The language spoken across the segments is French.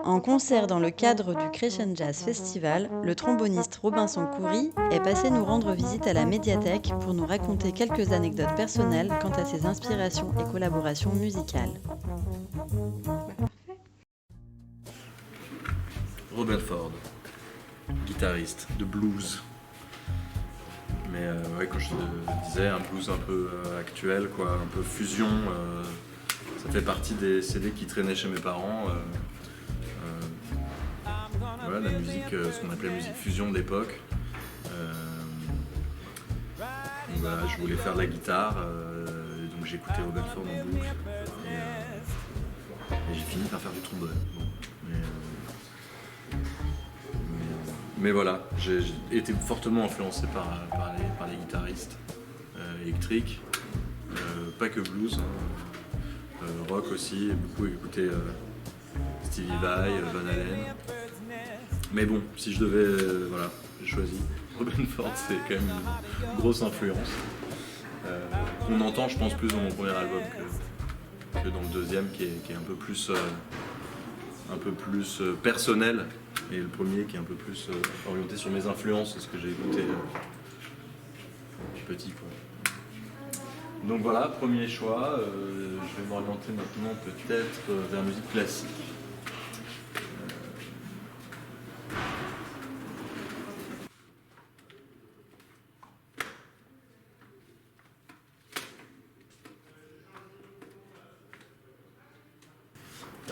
En concert dans le cadre du Crescent Jazz Festival, le tromboniste Robinson Khoury est passé nous rendre visite à la médiathèque pour nous raconter quelques anecdotes personnelles quant à ses inspirations et collaborations musicales. Robin Ford, guitariste de blues. Mais ouais, comme je te disais, un blues un peu actuel, quoi, un peu fusion. Ça fait partie des CD qui traînaient chez mes parents. Voilà, la musique, ce qu'on appelait musique fusion de l'époque. Donc voilà, je voulais faire de la guitare, donc j'ai écouté Robin Ford en boucle. Et j'ai fini par faire du trombone. Bon, mais voilà, j'ai été fortement influencé par les guitaristes électriques, pas que blues, rock aussi, beaucoup écouté Stevie Vai, Van Halen. Mais bon, si je devais, voilà, j'ai choisi. Robin Ford, c'est quand même une grosse influence. On entend, je pense, plus dans mon premier album que dans le deuxième, qui est un peu plus personnel, et le premier qui est un peu plus orienté sur mes influences, ce que j'ai écouté petit, quoi. Donc voilà, premier choix. Je vais m'orienter maintenant peut-être vers la musique classique.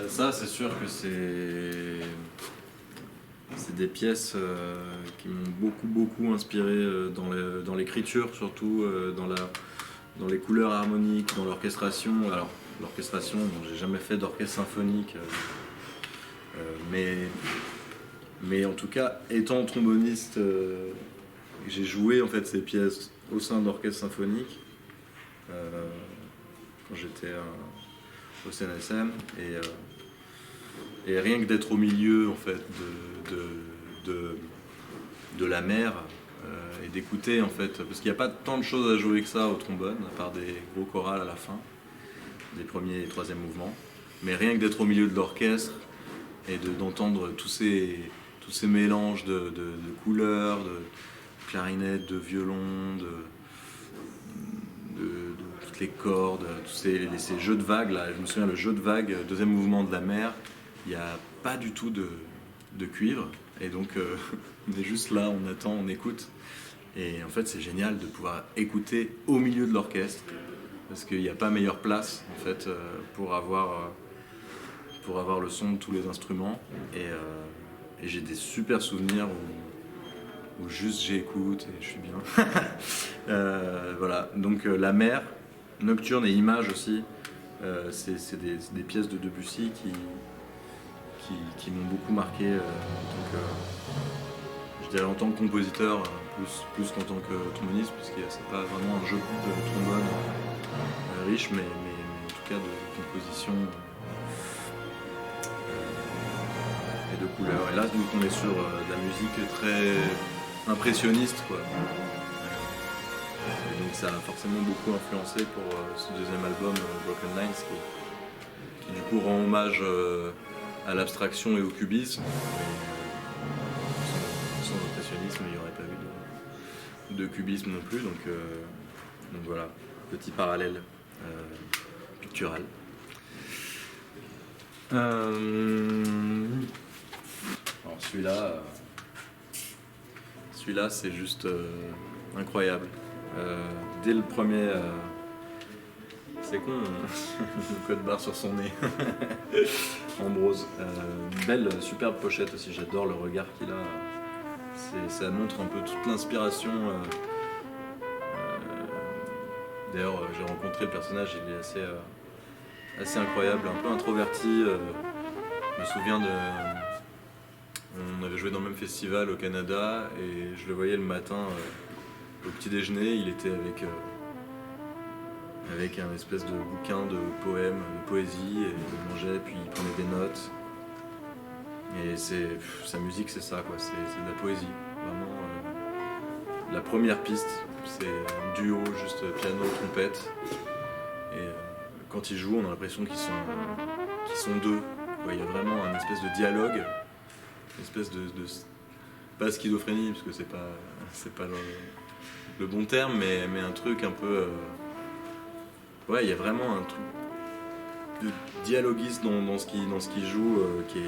Ça, c'est sûr que c'est des pièces qui m'ont beaucoup inspiré dans l'écriture, surtout dans les couleurs harmoniques, dans l'orchestration. Alors, l'orchestration, bon, j'ai jamais fait d'orchestre symphonique, mais en tout cas, étant tromboniste, j'ai joué en fait ces pièces au sein d'orchestre symphonique quand j'étais au CNSM, et rien que d'être au milieu en fait de la mer et d'écouter en fait, parce qu'il n'y a pas tant de choses à jouer que ça au trombone, à part des gros chorales à la fin, des premiers et troisième mouvements, mais rien que d'être au milieu de l'orchestre et d'entendre tous ces mélanges de couleurs, de clarinettes, de violons, de toutes les cordes, tous ces jeux de vagues là. Je me souviens, le jeu de vagues, deuxième mouvement de la mer, il n'y a pas du tout de cuivre, et donc on est juste là, on attend, on écoute, et en fait c'est génial de pouvoir écouter au milieu de l'orchestre, parce qu'il n'y a pas meilleure place en fait pour avoir le son de tous les instruments, et j'ai des super souvenirs où juste j'écoute et je suis bien. Voilà, donc la mer, Nocturne et Images aussi, c'est des pièces de Debussy qui m'ont beaucoup marqué je dirais en tant que compositeur, plus qu'en tant que tromboniste, puisque c'est pas vraiment un jeu de trombone riche, mais en tout cas de composition et de couleurs. Et là, donc, on est sur de la musique très impressionniste, quoi. Et donc ça a forcément beaucoup influencé pour ce deuxième album, Broken Lines, qui du coup rend hommage à l'abstraction et au cubisme. Sans impressionnisme, il n'y aurait pas eu de cubisme non plus, donc voilà, petit parallèle pictural. Alors celui-là c'est juste incroyable. Dès le premier, c'est con, le code barre sur son nez. Ambrose. Belle, superbe pochette aussi, j'adore le regard qu'il a. Ça montre un peu toute l'inspiration. D'ailleurs, j'ai rencontré le personnage, il est assez incroyable, un peu introverti. Je me souviens on avait joué dans le même festival au Canada, et je le voyais le matin au petit déjeuner, il était avec un espèce de bouquin de poèmes, de poésie, et il mangeait, puis il prenait des notes. Et sa musique, c'est ça, quoi. C'est de la poésie. Vraiment, la première piste, c'est un duo juste juste piano, trompette. Et quand ils jouent, on a l'impression qu'ils sont deux. Il y a vraiment une espèce de dialogue, une espèce de pas schizophrénie, parce que c'est pas le bon terme, mais un truc un peu... ouais, il y a vraiment un truc de dialoguiste dans ce qu'il joue qui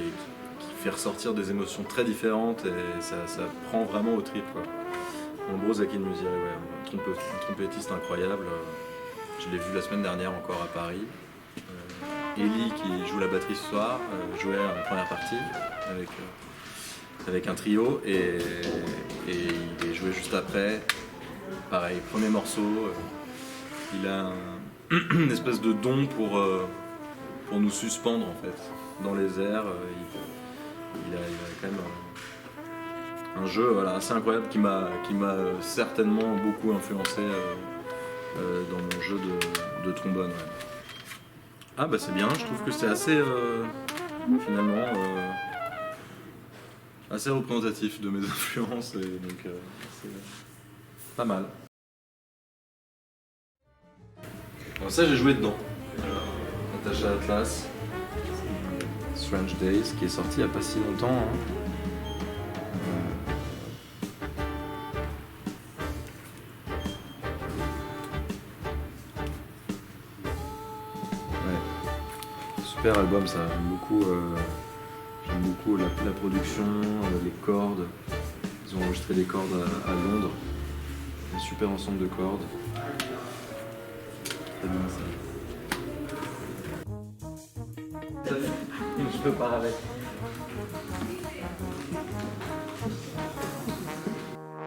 fait ressortir des émotions très différentes et ça prend vraiment au trip, quoi. Ambrose Akinmusire, ouais, un trompettiste incroyable. Je l'ai vu la semaine dernière encore à Paris. Ellie, qui joue la batterie ce soir, jouait en première partie avec un trio et il est joué juste après. Pareil, premier morceau. Il a une espèce de don pour nous suspendre en fait dans les airs. Il a quand même un jeu assez incroyable qui m'a certainement beaucoup influencé dans mon jeu de trombone. Ouais. Ah bah c'est bien, je trouve que c'est assez finalement assez représentatif de mes influences et donc c'est pas mal. Alors ça j'ai joué dedans. Natasha Atlas, Strange Days, qui est sorti il n'y a pas si longtemps. Hein. Super album, ça. J'aime beaucoup la production, les cordes. Ils ont enregistré des cordes à Londres. Un super ensemble de cordes. Très bien ça. Je peux pas avec.